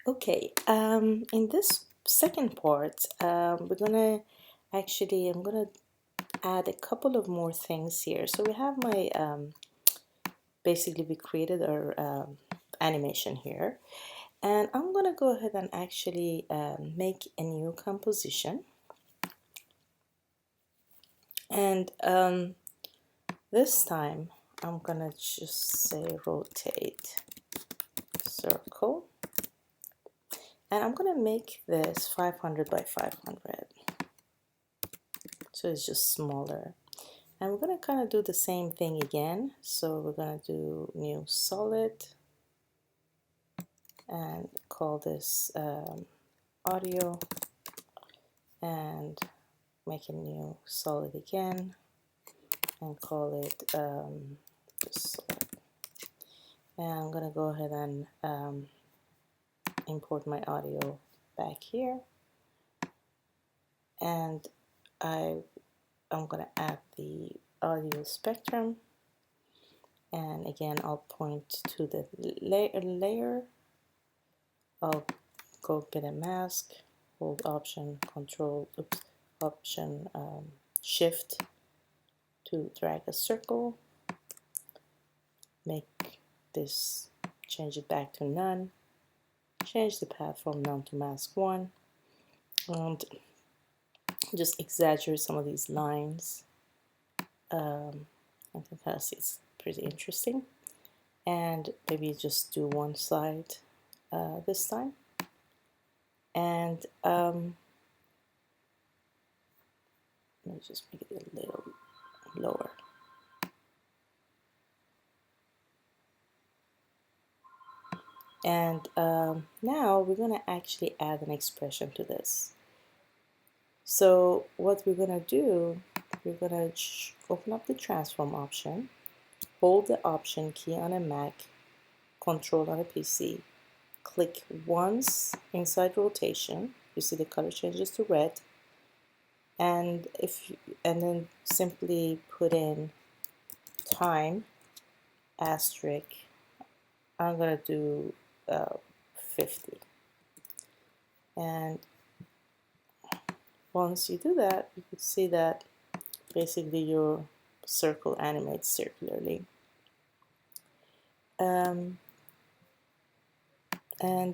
Okay, in this second part, I'm gonna add a couple of more things here. So we have my, basically we created our animation here, and I'm gonna go ahead and actually make a new composition. And this time I'm gonna just say rotate circle, and I'm gonna make this 500 by 500, so it's just smaller. And we're going to kind of do the same thing again. So we're going to do new solid and call this audio, and make a new solid again and call it just solid. And I'm going to go ahead and import my audio back here, and I'm going to add the audio spectrum, and again I'll point to the layer. I'll go get a mask, hold option shift to drag a circle, make this, change it back to none, change the path from none to mask 1, and just exaggerate some of these lines. I think it's pretty interesting, and maybe just do one side this time, and let me just make it a little lower. And now we're going to actually add an expression to this. So what we're going to do, we're going to open up the transform option, hold the option key on a Mac, control on a PC, click once inside rotation, you see the color changes to red, and then simply put in time asterisk. I'm going to do 50, and once you do that, you can see that basically your circle animates circularly. And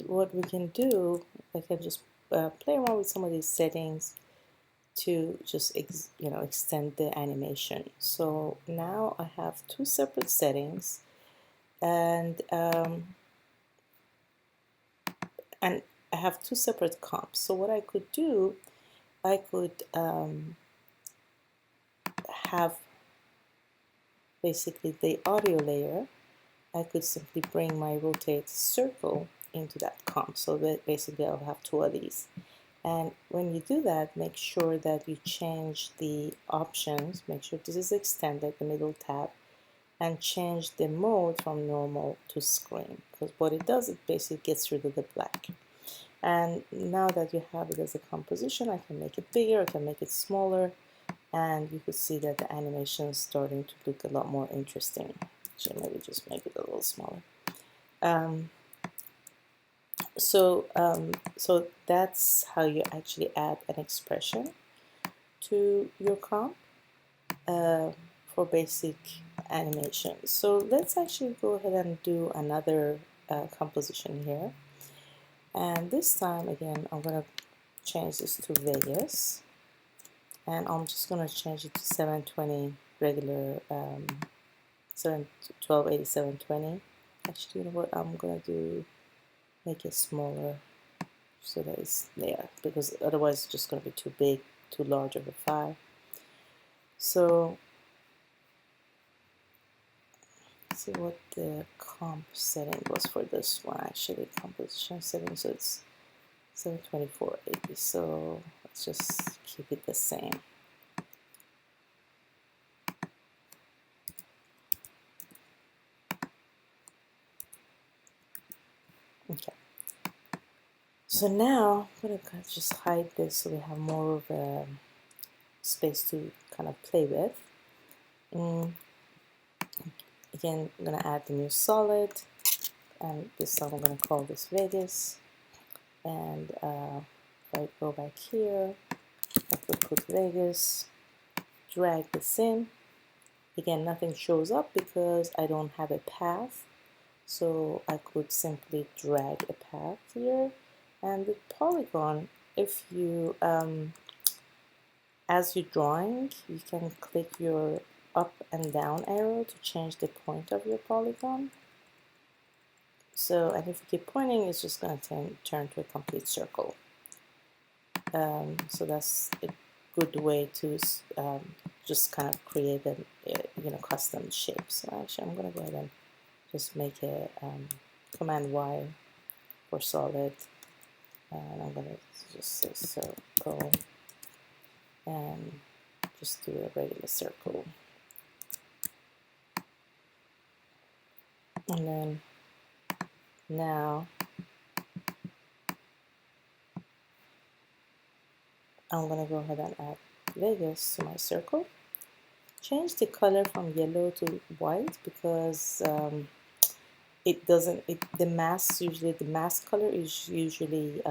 what we can do, I can just play around with some of these settings to just extend the animation. So now I have two separate settings, and I have two separate comps. So what I could do, I could have basically the audio layer. I could simply bring my rotate circle into that comp, so that basically I'll have two of these. And when you do that, make sure that you change the options, make sure this is extended, the middle tab, and change the mode from normal to screen, because what it does, it basically gets rid of the black. And now that you have it as a composition, I can make it bigger, I can make it smaller, and you could see that the animation is starting to look a lot more interesting. So maybe just make it a little smaller. So that's how you actually add an expression to your comp for basic animation. So let's actually go ahead and do another composition here. And this time, again, I'm going to change this to Vegas. And I'm just going to change it to 720 regular, 1280 720. Actually, you know what I'm going to do? Make it smaller so that it's there, because otherwise it's just going to be too big, too large of a file. So let's see what the comp setting was for this one. Actually, composition setting, so it's 72480. So let's just keep it the same. Okay. So now I'm going to just hide this so we have more of a space to kind of play with. Again, I'm going to add the new solid, and this time I'm going to call this Vegas. And if I go back here, I could put Vegas, drag this in. Again, nothing shows up because I don't have a path. So I could simply drag a path here. And the polygon, if you, as you're drawing, you can click your up and down arrow to change the point of your polygon. So, and if you keep pointing, it's just going to turn to a complete circle. So that's a good way to just kind of create a custom shape. So actually, I'm going to go ahead and just make a Command Y for solid, and I'm going to just say circle and just do a regular circle, and then now I'm going to go ahead and add Vegas to my circle. Change the color from yellow to white because it doesn't, the mask color is usually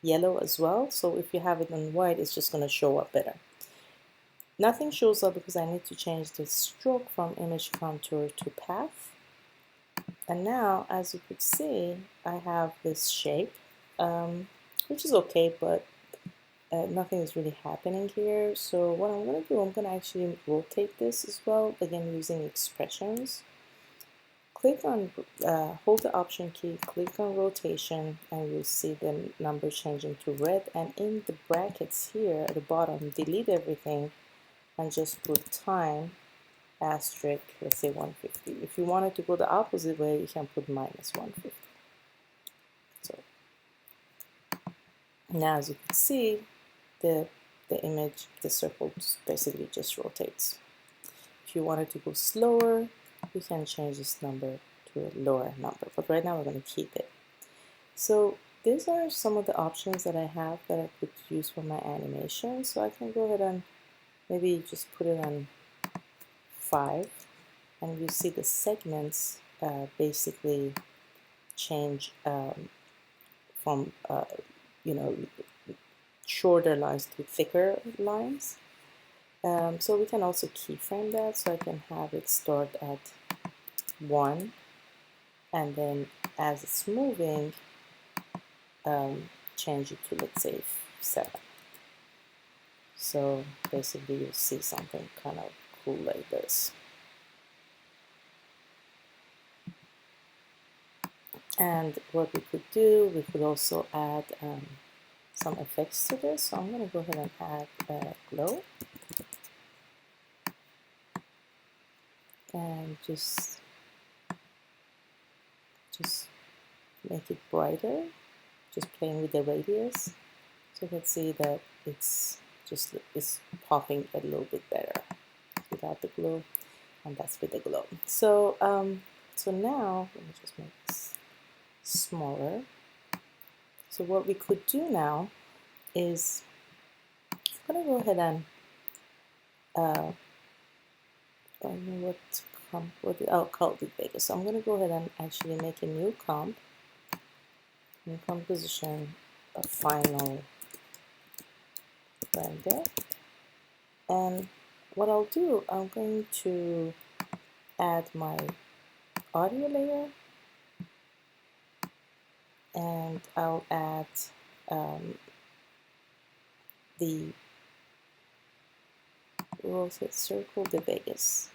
yellow as well. So if you have it on white, it's just going to show up better. Nothing shows up because I need to change the stroke from image contour to path. And now, as you could see, I have this shape, which is okay, but nothing is really happening here. So what I'm going to do, I'm going to actually rotate this as well, again using expressions. Click on, hold the Option key, click on rotation, and you'll see the number changing to red. And in the brackets here at the bottom, delete everything and just put time asterisk, let's say 150. If you wanted to go the opposite way, you can put minus 150. So now, as you can see, the image, the circle basically just rotates. If you wanted to go slower, you can change this number to a lower number, but right now we're going to keep it. So these are some of the options that I have that I could use for my animation. So I can go ahead and maybe just put it on 5, and you see the segments basically change from shorter lines to thicker lines. So we can also keyframe that, so I can have it start at 1, and then as it's moving, change it to, let's say, 7. So basically you'll see something kind of cool like this. And what we could do, we could also add some effects to this. So I'm going to go ahead and add glow. And just make it brighter, just playing with the radius. So you can see that it's popping a little bit better without the glow, and that's with the glow. So so now let me just make this smaller. So what we could do now is I'm going to go ahead and I don't know I'll call it Vegas. So I'm going to go ahead and actually make a new composition, a final render. And what I'll do, I'm going to add my audio layer, and I'll add the rotate circle, the Vegas.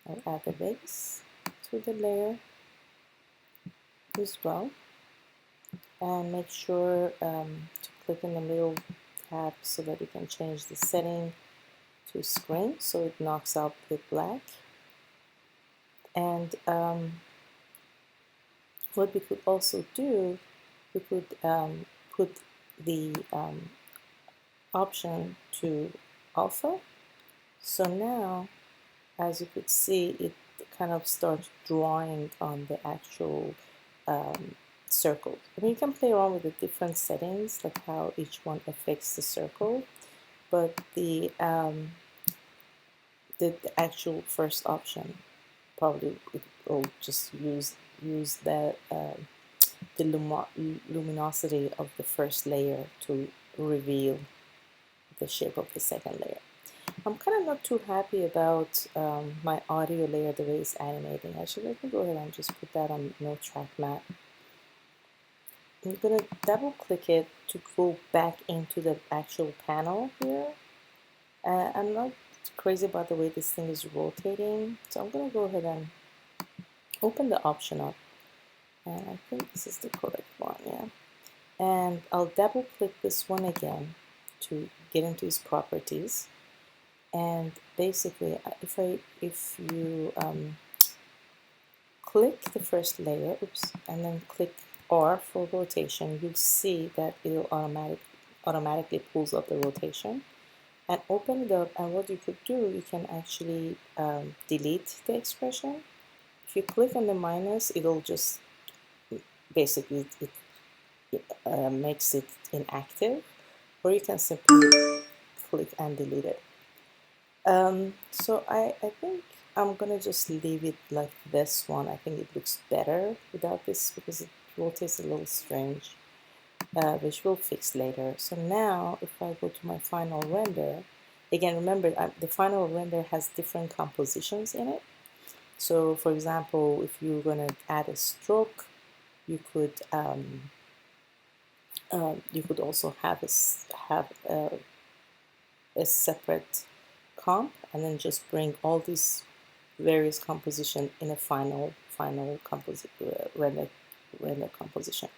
I'll add the Vegas to the layer as well, and make sure to click in the middle tab so that you can change the setting to screen so it knocks out the black. And what we could also do, we could put the option to alpha. So now, as you could see, it kind of starts drawing on the actual circle. I mean, you can play around with the different settings, like how each one affects the circle, but the actual first option probably it will just use the the luminosity of the first layer to reveal the shape of the second layer. I'm kind of not too happy about my audio layer, the way it's animating. Actually, let me go ahead and just put that on no track matte. I'm going to double click it to go back into the actual panel here. I'm not crazy about the way this thing is rotating, so I'm going to go ahead and open the option up. And I think this is the correct one, yeah. And I'll double click this one again to get into its properties. And basically, if you click the first layer, oops, and then click R for rotation, you'll see that it'll automatically pulls up the rotation. And open it up, and what you could do, you can actually delete the expression. If you click on the minus, it'll just basically makes it inactive, or you can simply click and delete it. So I think I'm gonna just leave it like this one. I think it looks better without this because it rotates a little strange, which we'll fix later. So now if I go to my final render, again, remember the final render has different compositions in it. So for example, if you're gonna add a stroke, you could also have a separate comp, and then just bring all these various composition in a final render composition.